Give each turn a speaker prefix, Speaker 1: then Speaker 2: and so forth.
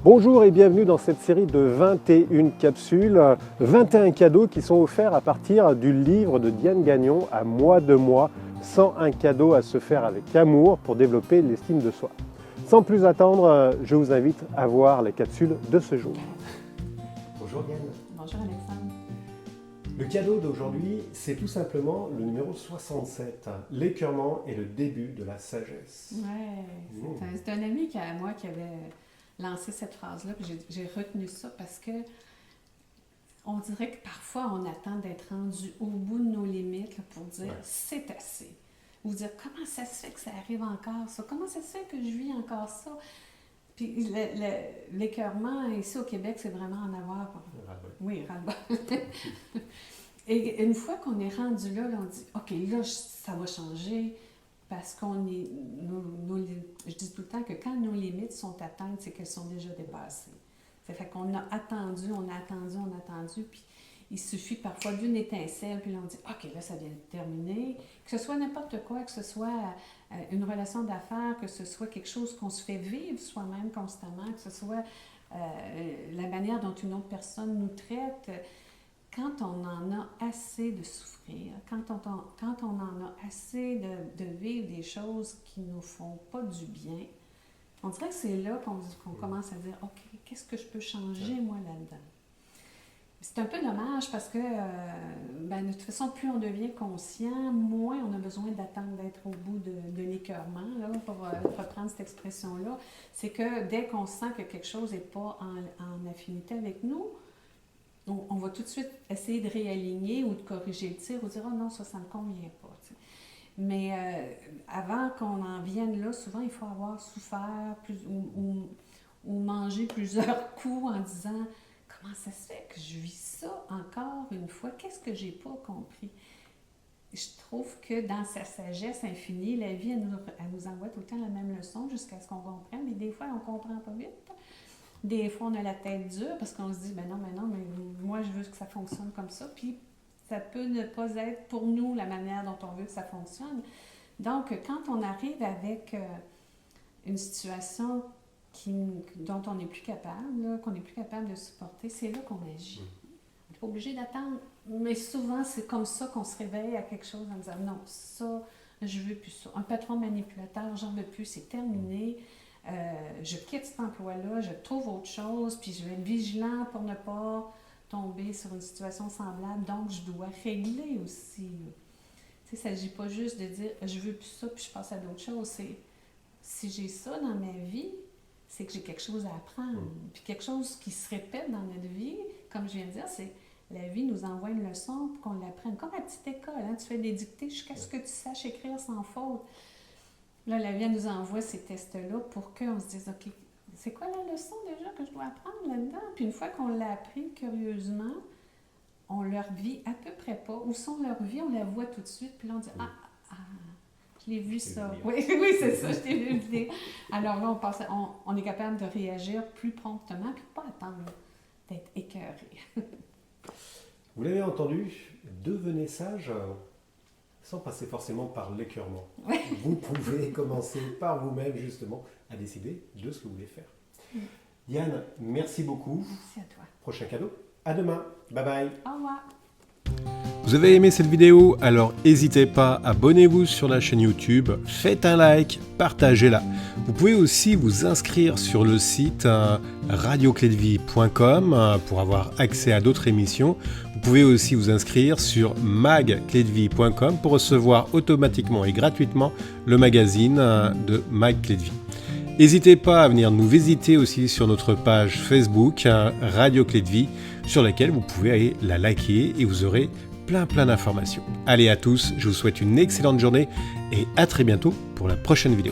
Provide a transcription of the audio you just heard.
Speaker 1: Bonjour et bienvenue dans cette série de 21 capsules, 21 cadeaux qui sont offerts à partir du livre de Diane Gagnon, À moi de moi, 101 cadeaux à se faire avec amour pour développer l'estime de soi. Sans plus attendre, je vous invite à voir les capsules de ce jour. Bonjour Diane.
Speaker 2: Bonjour Alexandre.
Speaker 1: Le cadeau d'aujourd'hui, c'est tout simplement le numéro 67, l'écœurement est le début de la sagesse.
Speaker 2: Ouais, c'est un ami à moi qui avait lancé cette phrase-là, puis j'ai retenu ça parce que on dirait que parfois on attend d'être rendu au bout de nos limites là, pour dire c'est assez. Ou dire comment ça se fait que ça arrive encore ça, comment ça se fait que je vis encore ça. Puis l'écœurement ici au Québec, c'est vraiment en avoir. Oui, ras-le-bol. Et une fois qu'on est rendu là, on dit OK, là, ça va changer. Parce qu'on est. Je dis tout le temps que quand nos limites sont atteintes, c'est qu'elles sont déjà dépassées. Ça fait qu'on a attendu, puis il suffit parfois d'une étincelle, puis là on dit OK, là ça vient de terminer. Que ce soit n'importe quoi, que ce soit une relation d'affaires, que ce soit quelque chose qu'on se fait vivre soi-même constamment, que ce soit la manière dont une autre personne nous traite. Quand on en a assez de souffrir, quand on en a assez de vivre des choses qui ne nous font pas du bien, on dirait que c'est là qu'on commence à dire « OK, qu'est-ce que je peux changer, moi, là-dedans? » C'est un peu dommage parce que, de toute façon, plus on devient conscient, moins on a besoin d'attendre d'être au bout de l'écœurement, là, pour reprendre cette expression-là. C'est que dès qu'on sent que quelque chose n'est pas en affinité avec nous, on va tout de suite essayer de réaligner ou de corriger le tir ou dire « Oh non, ça ne me convient pas. » Mais avant qu'on en vienne là, souvent il faut avoir souffert ou manger plusieurs coups en disant « Comment ça se fait que je vis ça encore une fois? Qu'est-ce que j'ai pas compris? » Je trouve que dans sa sagesse infinie, la vie, elle nous envoie tout le temps la même leçon jusqu'à ce qu'on comprenne. Mais des fois, on ne comprend pas vite. Des fois, on a la tête dure parce qu'on se dit « mais non, mais moi, je veux que ça fonctionne comme ça. » Puis, ça peut ne pas être pour nous la manière dont on veut que ça fonctionne. Donc, quand on arrive avec une situation dont on n'est plus capable, là, qu'on n'est plus capable de supporter, c'est là qu'on agit. On n'est pas obligé d'attendre. Mais souvent, c'est comme ça qu'on se réveille à quelque chose en disant « non, ça, je veux plus ça. Un patron manipulateur, j'en veux plus, c'est terminé. » Je quitte cet emploi-là, je trouve autre chose, puis je vais être vigilant pour ne pas tomber sur une situation semblable. Donc, je dois régler aussi. Il ne s'agit pas juste de dire « je veux plus ça, puis je passe à d'autres choses ». C'est si j'ai ça dans ma vie, c'est que j'ai quelque chose à apprendre. Puis quelque chose qui se répète dans notre vie, comme je viens de dire, c'est la vie nous envoie une leçon pour qu'on l'apprenne. Comme à la petite école, hein, tu fais des dictées jusqu'à ce que tu saches écrire sans faute. Là, la vie nous envoie ces tests-là pour qu'on se dise, OK, c'est quoi la leçon déjà que je dois apprendre là-dedans? Puis une fois qu'on l'a appris, curieusement, on leur vit à peu près pas. Où sont leur vie? On la voit tout de suite. Puis là, on dit, je l'ai vu ça. Oui, c'est ça, je t'ai vu le. Alors là, on est capable de réagir plus promptement, puis pas attendre d'être écœuré.
Speaker 1: Vous l'avez entendu, devenez sage sans passer forcément par l'écœurement. Vous pouvez commencer par vous-même, justement, à décider de ce que vous voulez faire. Diane, merci beaucoup.
Speaker 2: Merci à toi.
Speaker 1: Prochain cadeau, à demain. Bye bye.
Speaker 2: Au revoir.
Speaker 3: Vous avez aimé cette vidéo? Alors n'hésitez pas, abonnez-vous sur la chaîne YouTube, faites un like, partagez-la. Vous pouvez aussi vous inscrire sur le site radioclédevie.com pour avoir accès à d'autres émissions. Vous pouvez aussi vous inscrire sur magclédevie.com pour recevoir automatiquement et gratuitement le magazine de Mag Clédevie. N'hésitez pas à venir nous visiter aussi sur notre page Facebook Radio Clédevie, sur laquelle vous pouvez aller la liker et vous aurez plein d'informations. Allez à tous, je vous souhaite une excellente journée et à très bientôt pour la prochaine vidéo.